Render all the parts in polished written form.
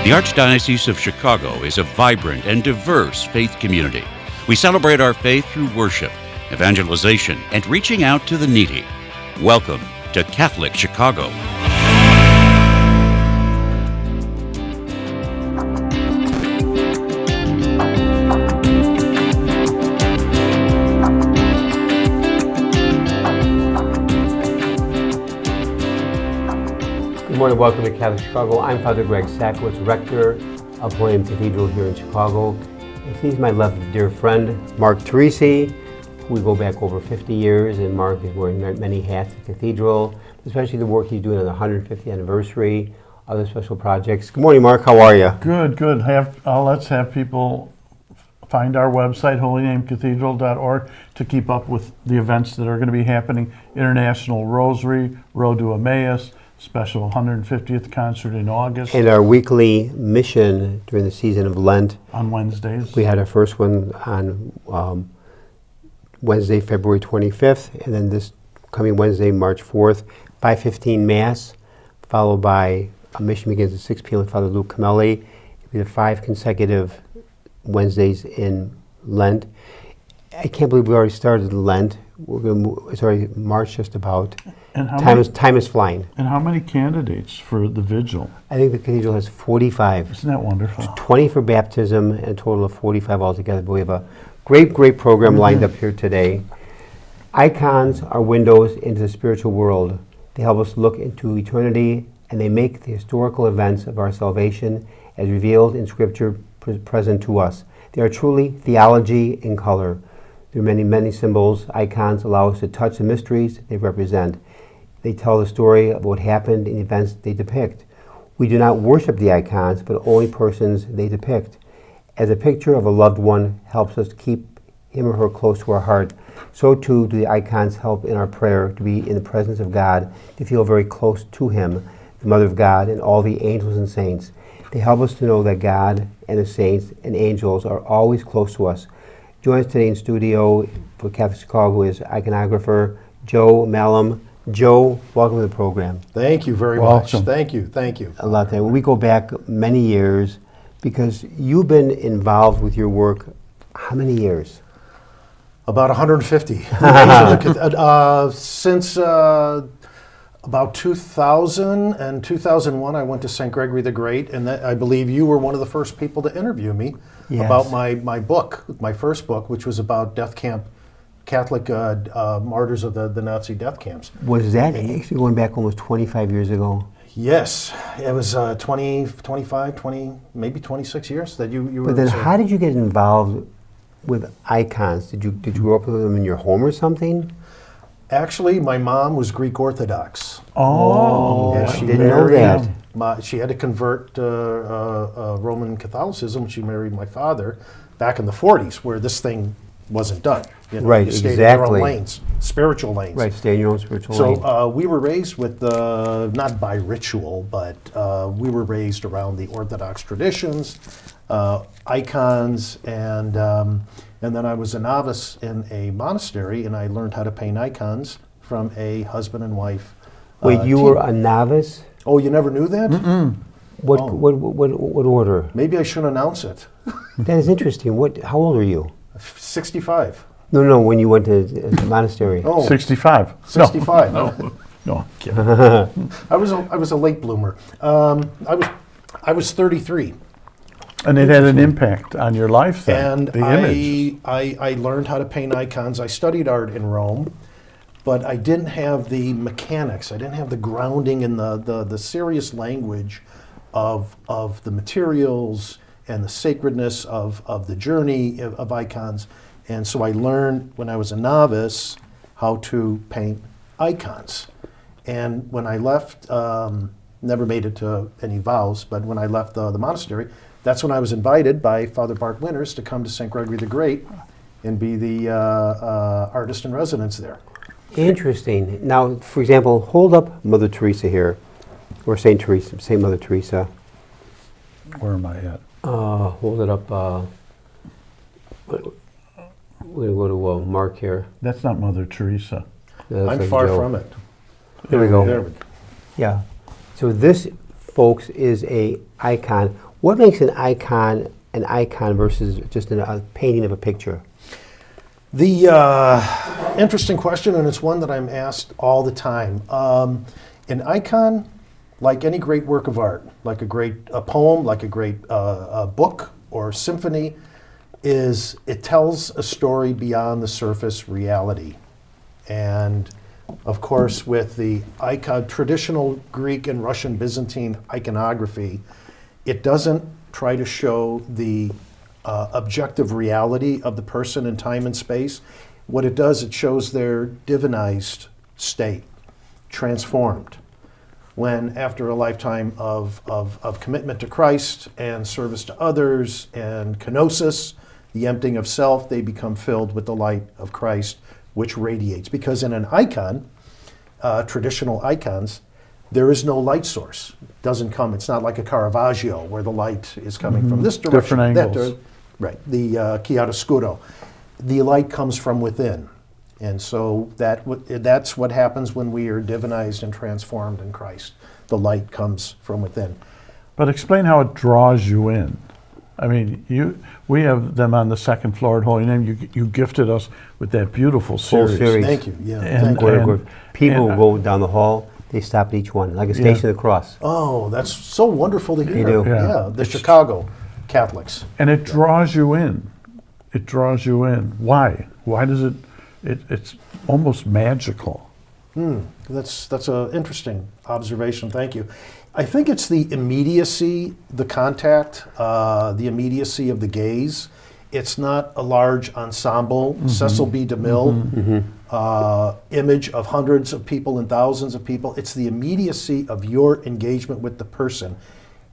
The Archdiocese of Chicago is a vibrant and diverse faith community. We celebrate our faith through worship, evangelization, and reaching out to the needy. Welcome to Catholic Chicago. Good morning, welcome to Catholic Chicago. I'm Father Greg Sakowicz, Rector of Holy Name Cathedral here in Chicago. And he's my left dear friend, Mark Teresi. We go back over 50 years, and Mark is wearing many hats at the Cathedral, especially the work he's doing on the 150th anniversary, other special projects. Good morning, Mark. How are you? Good. Let's have people find our website, holynamecathedral.org, to keep up with the events that are going to be happening. International Rosary, Road to Emmaus, special 150th concert in August. And our weekly mission during the season of Lent. On Wednesdays. We had our first one on Wednesday, February 25th, and then this coming Wednesday, March 4th, 5:15 Mass, followed by a mission begins at 6 p.m. with Father Luke Camelli. It'll be the 5 consecutive Wednesdays in Lent. I can't believe we already started Lent. It's already March just about. And Time is flying. And how many candidates for the vigil? I think the cathedral has 45. Isn't that wonderful? 20 for baptism and a total of 45 altogether. But we have a great program lined up here today. Icons are windows into the spiritual world. They help us look into eternity, and they make the historical events of our salvation as revealed in Scripture present to us. They are truly theology in color. There are many symbols. Icons allow us to touch the mysteries they represent. They tell the story of what happened in the events they depict. We do not worship the icons, but only persons they depict. As a picture of a loved one helps us keep him or her close to our heart, so too do the icons help in our prayer to be in the presence of God, to feel very close to Him, the Mother of God, and all the angels and saints. They help us to know that God and the saints and angels are always close to us. Joining us today in studio for Catholic Chicago is Iconographer Joe Malham. Joe, welcome to the program. Thank you very much. Thank you. A lot. We go back many years because you've been involved with your work how many years? About 150. Since about 2000 and 2001, I went to St. Gregory the Great, and I believe you were one of the first people to interview me about my book, my first book, which was about death camp, Catholic martyrs of the Nazi death camps. Was that actually going back almost 25 years ago? Yes, it was 25, maybe 26 years that you were. But then how did you get involved with icons? Did you grow up with them in your home or something? Actually, my mom was Greek Orthodox. Oh, and I didn't know that. She had to convert Roman Catholicism. She married my father back in the 40s, where this thing wasn't done. Right, you stayed exactly. in your own lanes, spiritual lanes. Right, stay in your own spiritual lane. So we were raised with, not by ritual, but we were raised around the Orthodox traditions, icons, and then I was a novice in a monastery, and I learned how to paint icons from a husband and wife. Wait, you were a novice? Oh, you never knew that? What order? Maybe I should announce it. That is interesting. How old are you? 65. No, when you went to the monastery. Oh, 65. 65. No, I'm kidding. I was a late bloomer. I was 33. And it had an impact on your life then, And the image. I learned how to paint icons. I studied art in Rome, but I didn't have the mechanics. I didn't have the grounding in the serious language of the materials and the sacredness of the journey of icons. And so I learned when I was a novice how to paint icons. And when I left, never made it to any vows, but when I left the monastery, that's when I was invited by Father Bart Winters to come to St. Gregory the Great and be the artist in residence there. Interesting. Now, for example, hold up Mother Teresa here, or Saint Mother Teresa. Where am I at? Hold it up. We're going to go to Mark here. That's not Mother Teresa. No, I'm like far Joe. from it. There we go. There we go. Yeah. So this, folks, is a icon. What makes an icon versus just a painting of a picture? The interesting question, and it's one that I'm asked all the time. An icon, like any great work of art, like a poem, like a great book or symphony, it tells a story beyond the surface reality. And of course, with the traditional Greek and Russian Byzantine iconography, it doesn't try to show the objective reality of the person in time and space. What it does, it shows their divinized state, transformed. When after a lifetime of commitment to Christ and service to others and kenosis, the emptying of self, they become filled with the light of Christ, which radiates. Because in an icon, traditional icons, there is no light source. It doesn't come, it's not like a Caravaggio where the light is coming from this direction. Different angles. Right, the chiaroscuro. The light comes from within. And so that's what happens when we are divinized and transformed in Christ. The light comes from within. But explain how it draws you in. I mean, we have them on the second floor at Holy Name. You gifted us with that beautiful series. series. Thank you. Yeah, And- thank you. People and- go down the hall, they stop at each one, like a Station of the Cross. Oh, that's so wonderful to hear. You do. Yeah. The Chicago Catholics. And it draws you in. It draws you in. Why? Why does it? It's almost magical. That's an interesting observation. Thank you. I think it's the immediacy, the contact, the immediacy of the gaze. It's not a large ensemble, Cecil B. DeMille image of hundreds of people and thousands of people. It's the immediacy of your engagement with the person.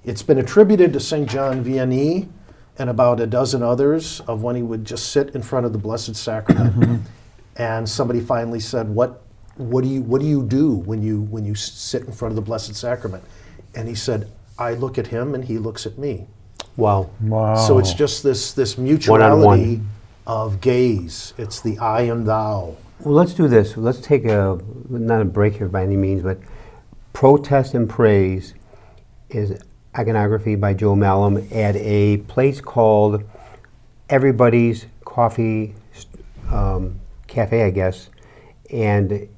It's been attributed to St. John Vianney and about a dozen others of when he would just sit in front of the Blessed Sacrament. And somebody finally said, what do you do when you sit in front of the Blessed Sacrament? And he said, I look at him and he looks at me. Wow. Wow. So it's just this mutuality of gaze. It's the I and thou. Well, let's do this. Let's take not a break here by any means, but Protest and Praise is iconography by Joe Malham at a place called Everybody's Coffee Cafe, I guess, and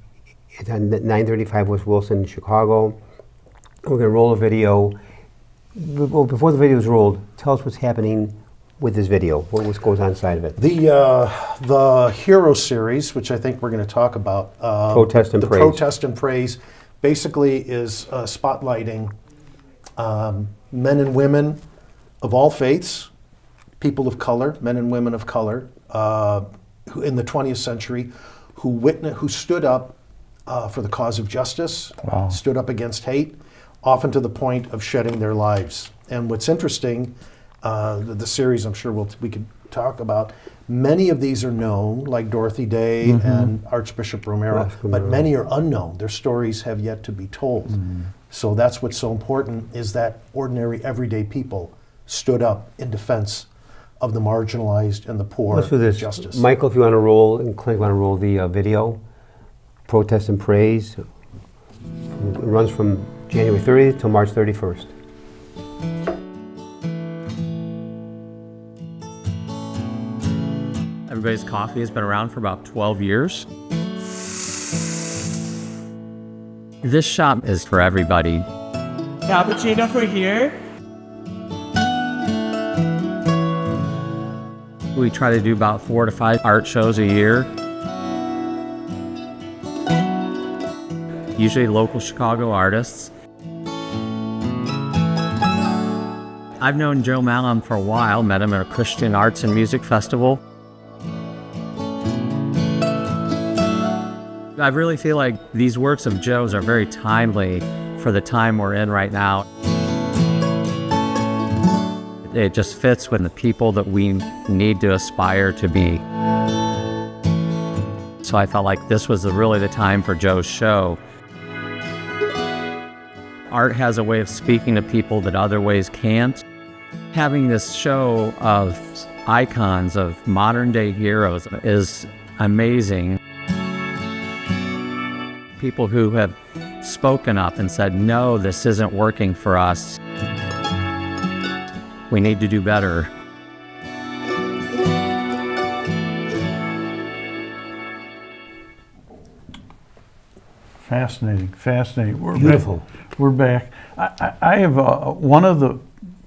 it's on 935 West Wilson in Chicago. We're going to roll a video. Well, before the video is rolled, tell us what's happening with this video. What goes on inside of it? The Hero series, which I think we're going to talk about. Protest and Praise. Protest and Praise basically is spotlighting men and women of all faiths, people of color, men and women of color, who in the 20th century, who stood up for the cause of justice, stood up against hate, often to the point of shedding their lives. And what's interesting, the series I'm sure we could talk about, many of these are known, like Dorothy Day and Archbishop Romero, but many are unknown. Their stories have yet to be told. So that's what's so important, is that ordinary, everyday people stood up in defense of the marginalized and the poor. Let's do this. Justice. Michael, if you want to roll, and Clint, want to roll the video, Protest and Praise. It runs from January 30th till March 31st. Everybody's Coffee has been around for about 12 years. This shop is for everybody. Cappuccino for here. We try to do about 4 to 5 art shows a year. Usually local Chicago artists. I've known Joe Malham for a while, met him at a Christian Arts and Music Festival. I really feel like these works of Joe's are very timely for the time we're in right now. It just fits with the people that we need to aspire to be. So I felt like this was really the time for Joe's show. Art has a way of speaking to people that other ways can't. Having this show of icons, of modern day heroes, is amazing. People who have spoken up and said, no, this isn't working for us. We need to do better. Fascinating, fascinating. Beautiful. We're back. I have one of the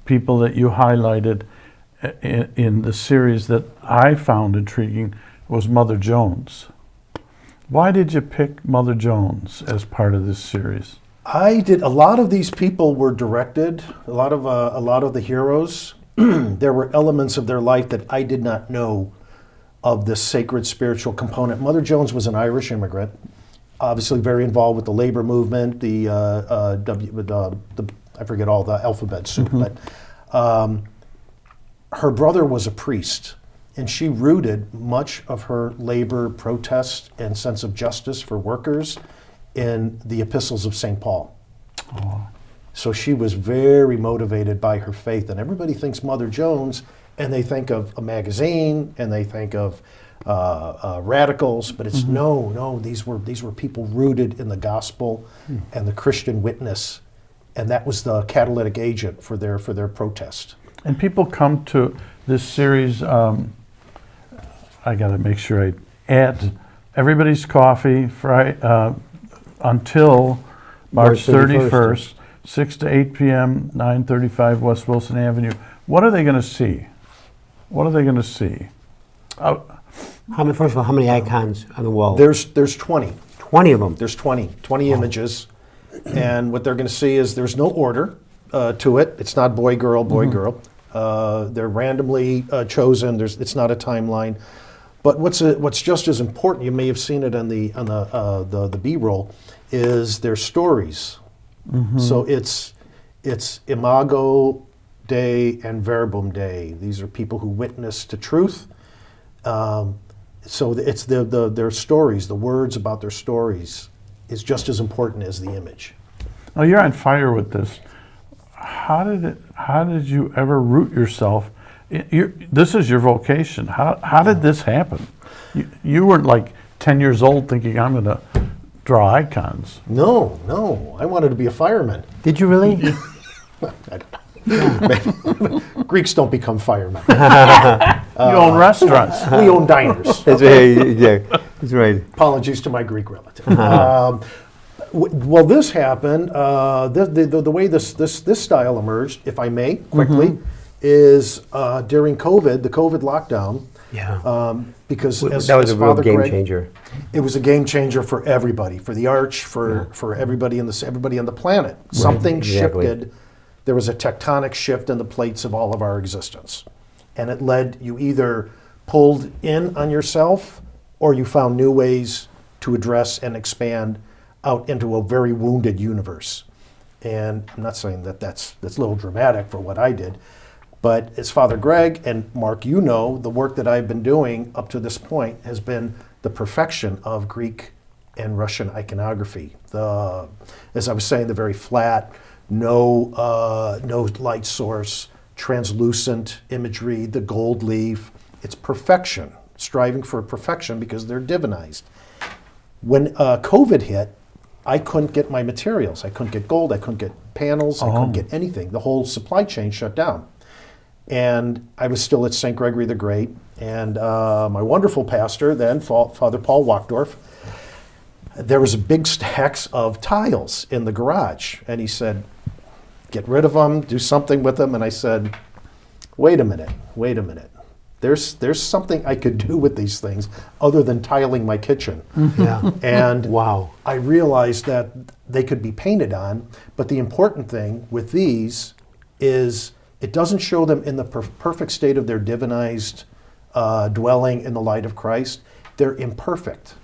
people that you highlighted in the series that I found intriguing was Mother Jones. Why did you pick Mother Jones as part of this series? I did. A lot of these people were directed. A lot of the heroes. There were elements of their life that I did not know of this sacred spiritual component. Mother Jones was an Irish immigrant, obviously very involved with the labor movement. I forget all the alphabet soup, but her brother was a priest, and she rooted much of her labor protest and sense of justice for workers in the epistles of St. Paul. So she was very motivated by her faith, and everybody thinks Mother Jones, and they think of a magazine, and they think of radicals, but it's no. These were people rooted in the gospel and the Christian witness, and that was the catalytic agent for their protest. And people come to this series. I got to make sure I add Everybody's Coffee until March 31st, 6 to 8 p.m., 935 West Wilson Avenue. What are they going to see? First of all, how many icons on the wall? There's 20. 20 of them. There's 20 images, and what they're going to see is there's no order to it. It's not boy, girl, boy, girl. They're randomly chosen. It's not a timeline. But what's just as important, you may have seen it on the B-roll, is their stories. So it's Imago Dei and Verbum Dei. These are people who witness to truth. So it's their stories, the words about their stories, is just as important as the image. Oh, you're on fire with this. How did you ever root yourself? This is your vocation. How did this happen? You weren't like 10 years old thinking, I'm going to draw icons. No. I wanted to be a fireman. Did you really? I don't know. Greeks don't become firemen. You own restaurants. We own diners. That's right. Yeah, that's right. Apologies to my Greek relative. Well, this happened. The way this style emerged, if I may, quickly, is during COVID, the COVID lockdown. Yeah. Because that was a real game changer. It was a game changer for everybody, for the arch, for everybody on the planet. Something shifted. There was a tectonic shift in the plates of all of our existence, and it led you either pulled in on yourself, or you found new ways to address and expand out into a very wounded universe. And I'm not saying that's a little dramatic for what I did, but as Father Greg and Mark, the work that I've been doing up to this point has been the perfection of Greek and Russian iconography. As I was saying, the very flat, no light source, translucent imagery, the gold leaf. It's perfection, striving for perfection because they're divinized. When COVID hit, I couldn't get my materials. I couldn't get gold, I couldn't get panels, I couldn't get anything. The whole supply chain shut down. And I was still at St. Gregory the Great, and my wonderful pastor then, Father Paul Wachtdorf, there was big stacks of tiles in the garage, and he said, get rid of them, do something with them. And I said, wait a minute. There's something I could do with these things other than tiling my kitchen. Yeah. And wow. I realized that they could be painted on, but the important thing with these is it doesn't show them in the perfect state of their divinized dwelling in the light of Christ. They're imperfect.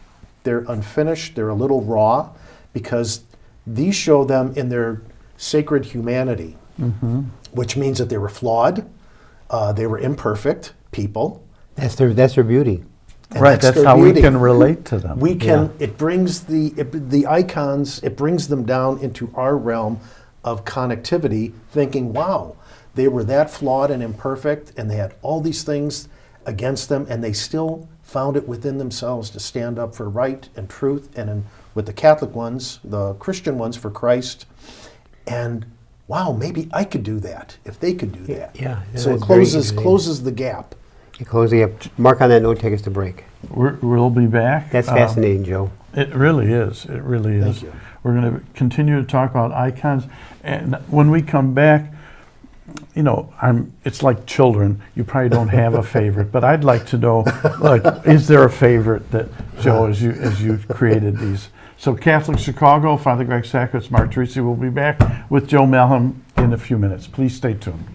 They're unfinished. They're a little raw, because these show them in their sacred humanity, which means that they were flawed, they were imperfect people. That's their beauty. Right, that's how we can relate to them. We can. It brings the icons. It brings them down into our realm of connectivity, thinking, wow, they were that flawed and imperfect, and they had all these things against them, and they still found it within themselves to stand up for right and truth, and with the Catholic ones, the Christian ones, for Christ. And wow, maybe I could do that if they could do that. Yeah, So it that's very interesting. closes the gap. You close the gap. Mark on that note, take us to break. We'll be back. That's fascinating, Joe. It really is. It really is. Thank you. We're going to continue to talk about icons, and when we come back, it's like children. You probably don't have a favorite, but I'd like to know, is there a favorite that, Joe, as you created these? So Catholic Chicago, Father Greg Sackerts, Mark Teresi will be back with Joe Malham in a few minutes. Please stay tuned.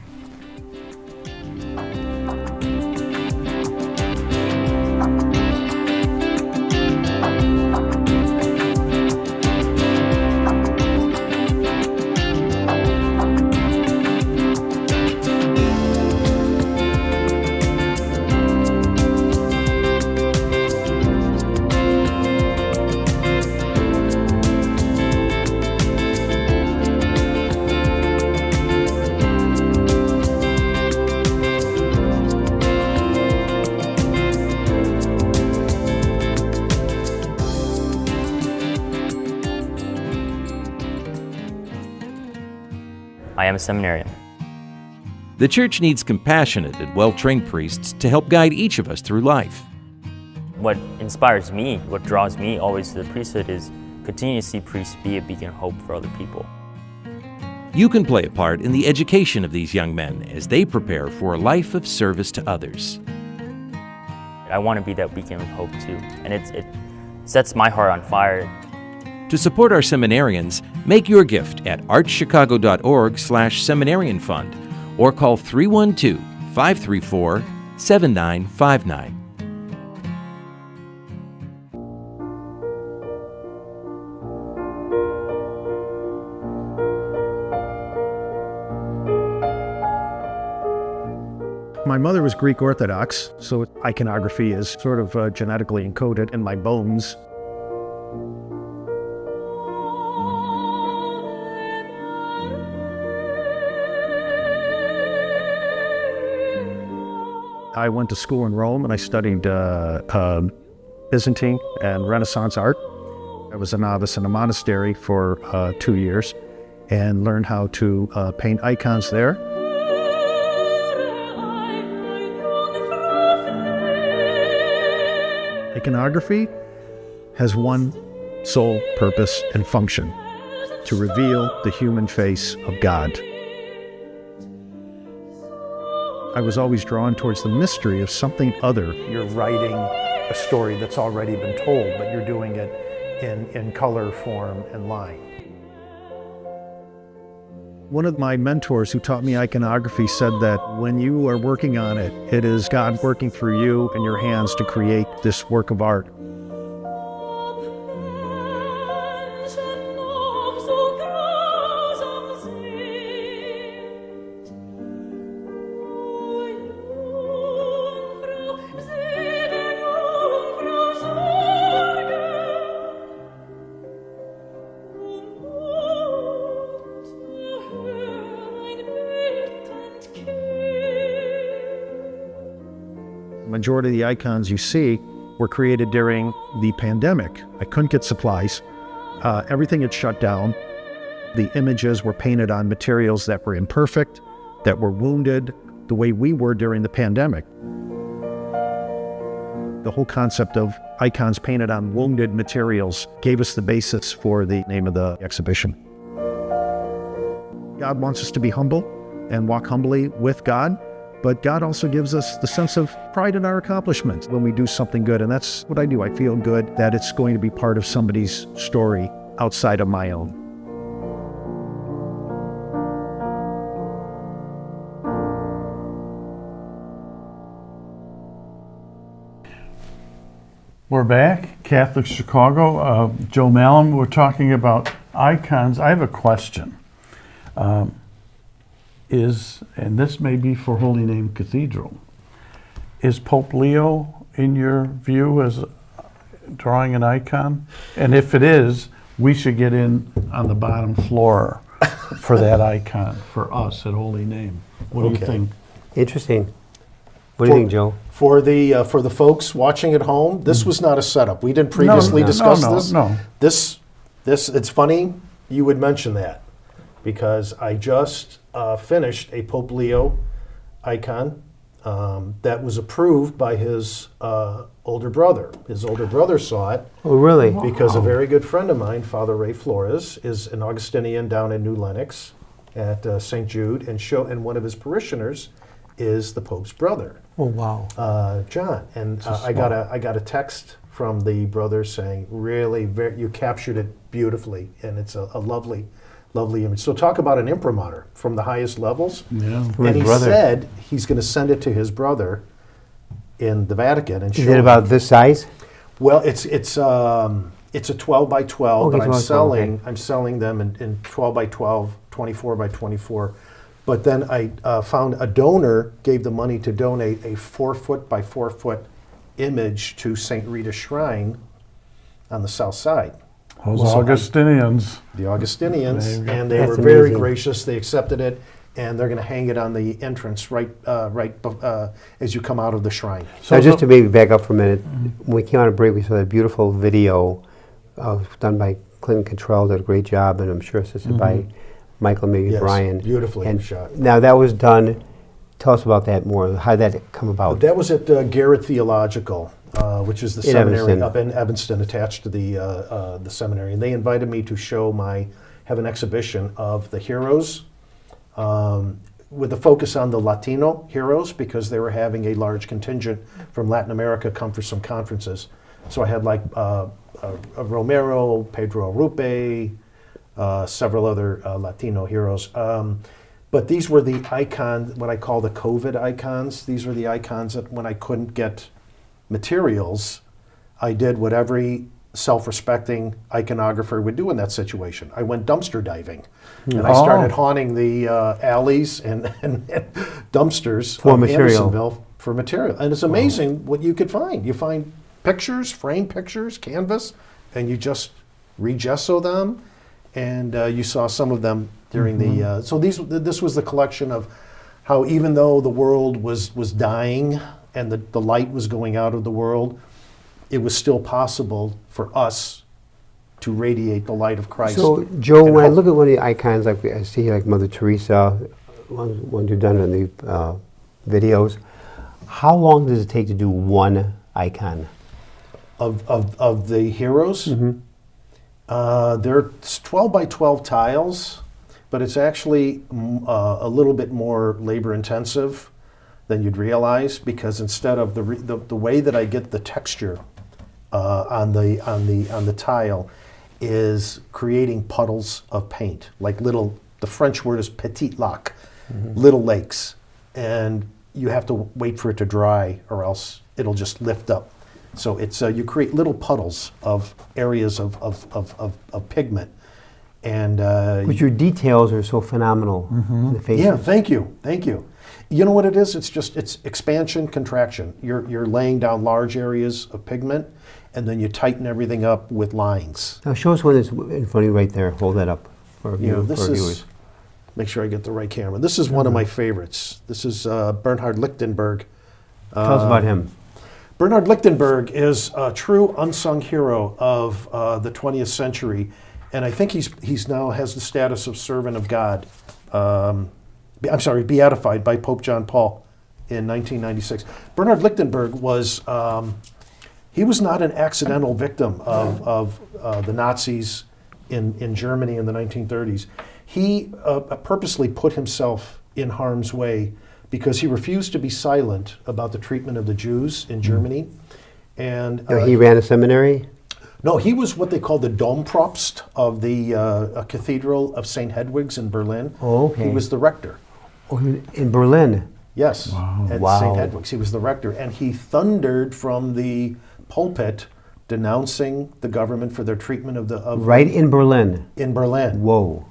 I am a seminarian. The Church needs compassionate and well-trained priests to help guide each of us through life. What inspires me, what draws me always to the priesthood is continue to see priests be a beacon of hope for other people. You can play a part in the education of these young men as they prepare for a life of service to others. I want to be that beacon of hope too, and it sets my heart on fire. To support our seminarians, make your gift at archchicago.org/seminarian fund or call 312-534-7959. My mother was Greek Orthodox, so iconography is sort of genetically encoded in my bones. I went to school in Rome and I studied Byzantine and Renaissance art. I was a novice in a monastery for 2 years and learned how to paint icons there. Iconography has one sole purpose and function: to reveal the human face of God. I was always drawn towards the mystery of something other. You're writing a story that's already been told, but you're doing it in color, form, and line. One of my mentors who taught me iconography said that when you are working on it, it is God working through you and your hands to create this work of art. Majority of the icons you see were created during the pandemic. I couldn't get supplies. Everything had shut down. The images were painted on materials that were imperfect, that were wounded, the way we were during the pandemic. The whole concept of icons painted on wounded materials gave us the basis for the name of the exhibition. God wants us to be humble and walk humbly with God. But God also gives us the sense of pride in our accomplishments when we do something good. And that's what I do. I feel good that it's going to be part of somebody's story outside of my own. We're back, Catholic Chicago. Joe Malham, we're talking about icons. I have a question. And this may be for Holy Name Cathedral, is Pope Leo, in your view, as drawing an icon? And if it is, we should get in on the bottom floor for that icon for us at Holy Name. What do you think? Interesting. What do you think, Joe? For the folks watching at home, this was not a setup. We didn't previously discuss this. No. This it's funny you would mention that. because I just finished a Pope Leo icon that was approved by his older brother. His older brother saw it Oh, really? because a very good friend of mine, Father Ray Flores, is an Augustinian down in New Lenox at St. Jude, and one of his parishioners is the Pope's brother, Oh, wow. John. And I got a text from the brother saying, really, you captured it beautifully, and it's a lovely, lovely image. So talk about an imprimatur from the highest levels. Yeah. And he brother. said he's going to send it to his brother in the Vatican and show Is it him. about this size? Well, it's a 12 by 12, Okay, but 12 by 12, okay. I'm selling them in 12 by 12, 24 by 24. But then I found a donor gave the money to donate a 4 foot by 4 foot image to St. Rita's Shrine on the south side. Those Augustinians. The Augustinians, There you go. and they That's were very amazing. gracious. They accepted it, and they're going to hang it on the entrance right as you come out of the shrine. So just to maybe back up for a minute, when we came out of break, we saw that beautiful video done by Clinton Cottrell, did a great job, and I'm sure assisted by Michael, maybe Yes, Brian. beautifully and shot. Now that was done. Tell us about that more. How did that come about? That was at Garrett Theological, which is the In seminary Evanston. up in Evanston, attached to the seminary. And they invited me to have an exhibition of the heroes, with a focus on the Latino heroes, because they were having a large contingent from Latin America come for some conferences. So I had like Romero, Pedro Arrupe, several other Latino heroes. But these were the icons, what I call the COVID icons. These were the icons that when I couldn't get materials, I did what every self-respecting iconographer would do in that situation. I went dumpster diving. And I started haunting the alleys and dumpsters For of material. Andersonville for material. And it's amazing what you could find. You find pictures, framed pictures, canvas, and you just re-gesso them. And you saw some of them during the. So this was the collection of how, even though the world was dying and the light was going out of the world, it was still possible for us to radiate the light of Christ. So, Joe, and when I hope. look at one of the icons, like I see like Mother Teresa, ones you've done in the videos, how long does it take to do one icon? Of the heroes, they're 12 by 12 tiles, but it's actually a little bit more labor intensive than you'd realize, because instead of the way that I get the texture on the tile is creating puddles of paint, like little. The French word is petit lac, little lakes, and you have to wait for it to dry, or else it'll just lift up. So it's you create little puddles of areas of pigment, and But your details are so phenomenal in the faces. yeah, thank you. You know what it is? It's expansion, contraction. You're laying down large areas of pigment, and then you tighten everything up with lines. Now show us one that's in front of you right there. Hold that up for our, You know, for this our is. viewers. Make sure I get the right camera. This is one of my favorites. This is Bernhard Lichtenberg. Tell us about him. Bernhard Lichtenberg is a true unsung hero of the 20th century, and I think he's now has the status of servant of God. Beatified by Pope John Paul in 1996. Bernhard Lichtenberg was he was not an accidental victim of the Nazis in Germany in the 1930s. He purposely put himself in harm's way because he refused to be silent about the treatment of the Jews in Germany. And He ran a seminary? no, he was what they call the Dompropst of the Cathedral of St. Hedwig's in Berlin. Oh, okay. He was the rector. Oh, he was in Berlin. Yes, at Wow. St. Hedwig's. He was the rector. And he thundered from the pulpit denouncing the government for their treatment of Right in Berlin. in Berlin. Whoa.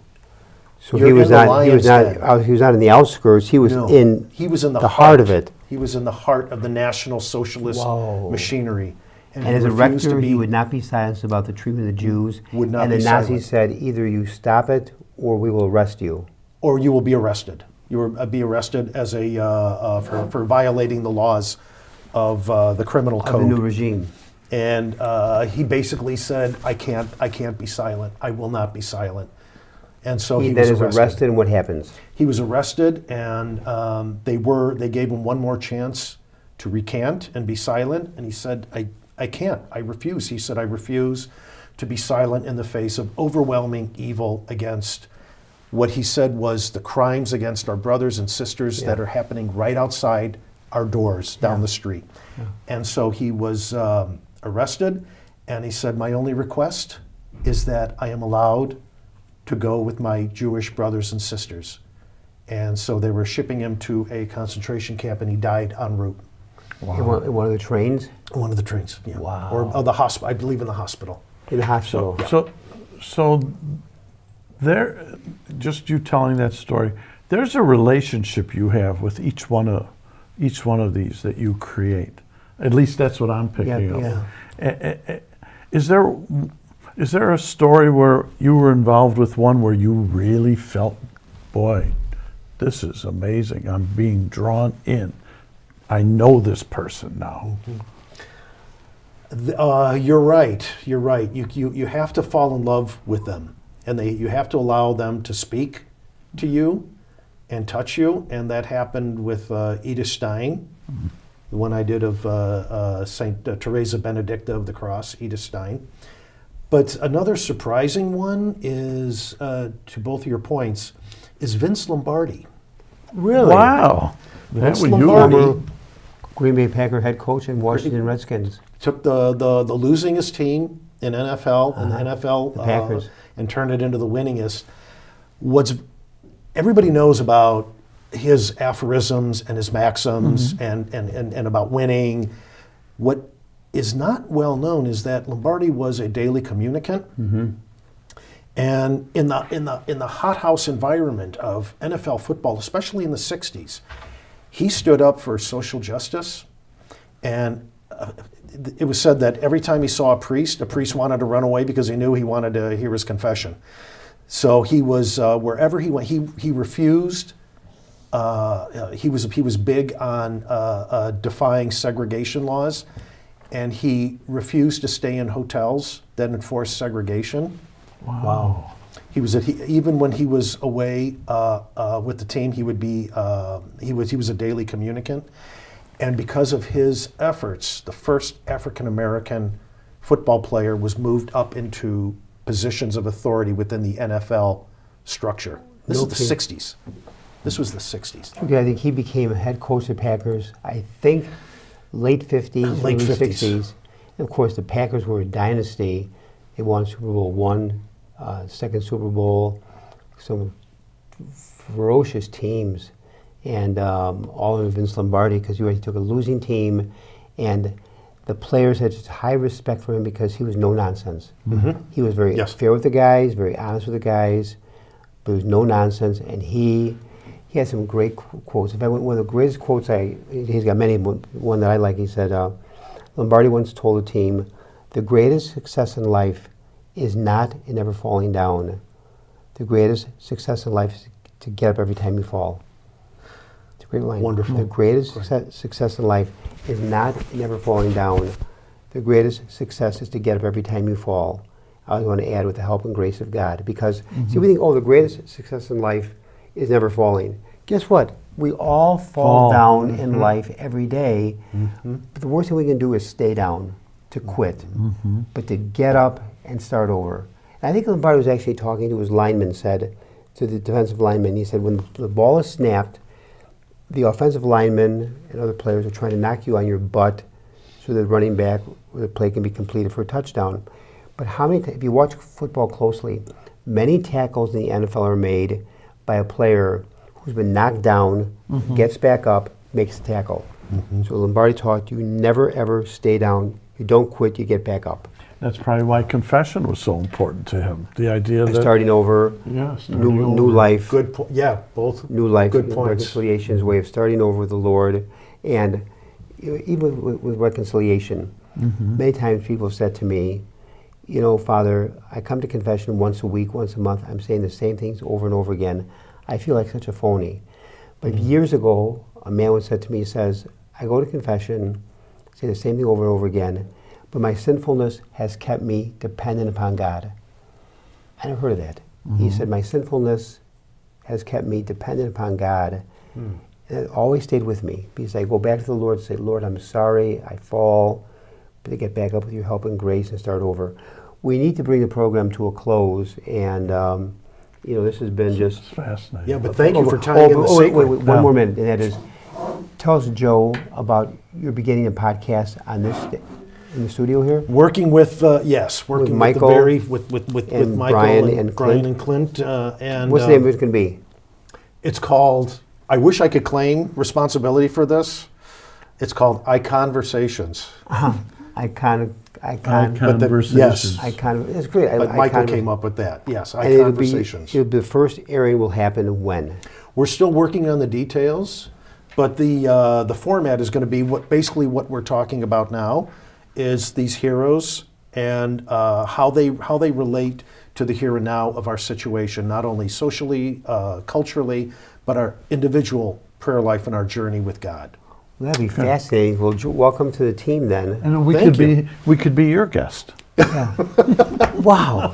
So You're he was in the not. He was lion's not. den. He was not in the outskirts. He was No, in. he was in the heart of it. He was in the heart of the National Socialist Whoa. machinery. And he as a refused to rector, be- he would not be silenced about the treatment of the Jews. Would not and be the Nazis silent. said, either you stop it or we will arrest you. or you will be arrested. You will be arrested as for violating the laws of the criminal Of the code. new regime. And he basically said, I can't be silent. I will not be silent. And so He he then was is arrested. arrested, and what happens? He was arrested, and they gave him one more chance to recant and be silent, and he said, I can't, I refuse. He said, I refuse to be silent in the face of overwhelming evil against what he said was the crimes against our brothers and sisters that are happening right outside our doors down the street. And so he was arrested, and he said, my only request is that I am allowed to go with my Jewish brothers and sisters. And so they were shipping him to a concentration camp, and he died en route. In one of the trains? One of the trains, yeah. Wow. Or the hospital, I believe in the hospital. In the hospital. So there, just you telling that story, there's a relationship you have with each one of these that you create. At least that's what I'm picking up. Is there a story where you were involved with one where you really felt, boy, this is amazing, I'm being drawn in, I know this person now? You're right. You have to fall in love with them, and you have to allow them to speak to you and touch you, and that happened with Edith Stein, the one I did of Saint Teresa Benedicta of the Cross, Edith Stein. But another surprising one is, to both of your points, is Vince Lombardi. Really? Wow. Vince That was Lombardi Green Bay Packer head coach and Washington Redskins. took the losingest team in NFL and the Packers, and turned it into the winningest. Everybody knows about his aphorisms and his maxims and about winning. What is not well known is that Lombardi was a daily communicant, and in the hothouse environment of NFL football, especially in the '60s, he stood up for social justice, and it was said that every time he saw a priest wanted to run away because he knew he wanted to hear his confession. So he was wherever he went, he refused. He was big on defying segregation laws, and he refused to stay in hotels that enforced segregation. Wow. Even when he was away with the team, he was a daily communicant, and because of his efforts, the first African American football player was moved up into positions of authority within the NFL structure. This is the '60s. This was the '60s. Okay, I think he became a head coach of the Packers, I think, late 50s, Late early 50s. 60s. And of course, the Packers were a dynasty. They won Super Bowl I, second Super Bowl, some ferocious teams, and all of Vince Lombardi, because he took a losing team, and the players had just high respect for him because he was no nonsense. He was very fair with the guys, very honest with the guys, but he was no nonsense, and he had some great quotes. In fact, one of the greatest quotes he's got many, one that I like, he said, Lombardi once told the team, the greatest success in life is not in never falling down. The greatest success in life is to get up every time you fall. It's a great line. Wonderful. The greatest success in life is not in never falling down. The greatest success is to get up every time you fall. I want to add, with the help and grace of God, because see, we think, the greatest success in life is never falling. Guess what? We all fall down in life every day. But the worst thing we can do is stay down, to quit, but to get up and start over. And I think Lombardi was actually talking to his lineman, said to the defensive lineman, he said, when the ball is snapped, the offensive linemen and other players are trying to knock you on your butt so the running back or the play can be completed for a touchdown. But how many, if you watch football closely, many tackles in the NFL are made by a player who's been knocked down, gets back up, makes the tackle. So Lombardi taught you never ever stay down. You don't quit, you get back up. That's probably why confession was so important to him. The idea that Starting over, new life. Good point. Yeah, both. New life. Good points. Reconciliation is a way of starting over with the Lord. And even with reconciliation, many times people have said to me, Father, I come to confession once a week, once a month. I'm saying the same things over and over again. I feel like such a phony. But years ago, a man once said to me, he says, I go to confession, say the same thing over and over again, but my sinfulness has kept me dependent upon God. I never heard of that. He said, my sinfulness has kept me dependent upon God. And it always stayed with me, because I go back to the Lord and say, Lord, I'm sorry, I fall, but to get back up with your help and grace and start over. We need to bring the program to a close, and this has been just Fascinating. Yeah, but thank you for tying in the wait, sacred. one more minute, and that is, tell us, Joe, about your beginning a podcast on this in the studio here. Working with working with Michael with and Michael Brian and Brian Clint. and Clint and What's the name of it going to be? It's called. I wish I could claim responsibility for this. It's called Icon-versations. Icon-versations. Yes. It's great. But Michael came up with that. Yes, And it'll Icon-versations. be the first airing will happen when? We're still working on the details, but the format is going to be basically what we're talking about now, is these heroes and how they relate to the here and now of our situation, not only socially, culturally, but our individual prayer life and our journey with God. Well, that'd be fascinating. Well, welcome to the team then. And we could be your guest. Wow.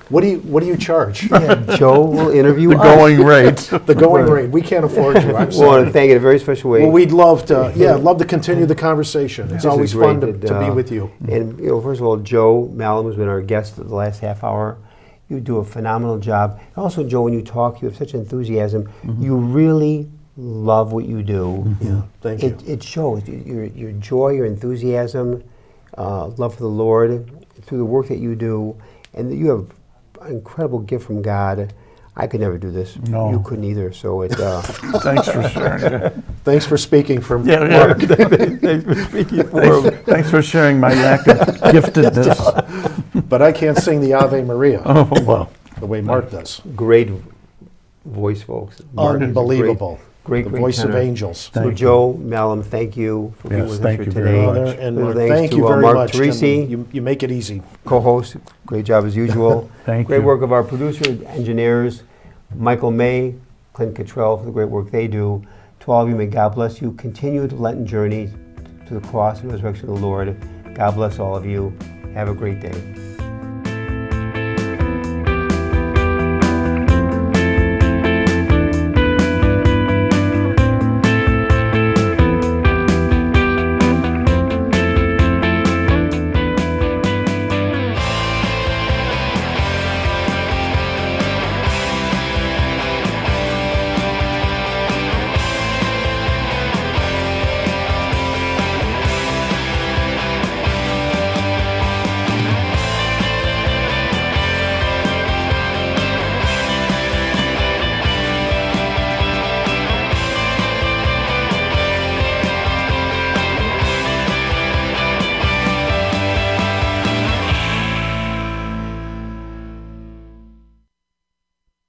What do you charge? Yeah, Joe will interview The us. going rate. The going rate. We can't afford you. I'm Well, sorry. and thank you in a very special way. Well, we'd love to. Yeah, love to continue the conversation. It's This always is fun great to that, be with you. And first of all, Joe Malham has been our guest for the last half hour. You do a phenomenal job. Also, Joe, when you talk, you have such enthusiasm. You really love what you do. Yeah, thank you. It shows your joy, your enthusiasm, love for the Lord through the work that you do, and that you have an incredible gift from God. I could never do this. No. You couldn't either. So it. Thanks for sharing. Thanks for speaking for Yeah. Mark. Thanks for speaking for him. Thanks for sharing my lack of giftedness. But I can't sing the Ave Maria Oh, well. the way Mark does. Great voice, folks. Mark is a Unbelievable. Great The voice of tenor. angels. So Joe Malham, thank you for being Yes, with us thank here you today. very much. Brother, and Special Mark, thanks thank to, you very Mark much. Teresi, You make it easy. co-host. Great job as usual. Thank Great you. work of our producer, engineers, Michael May, Clint Cottrell, for the great work they do. To all of you, may God bless you. Continue the Lenten journey to the cross and resurrection of the Lord. God bless all of you. Have a great day.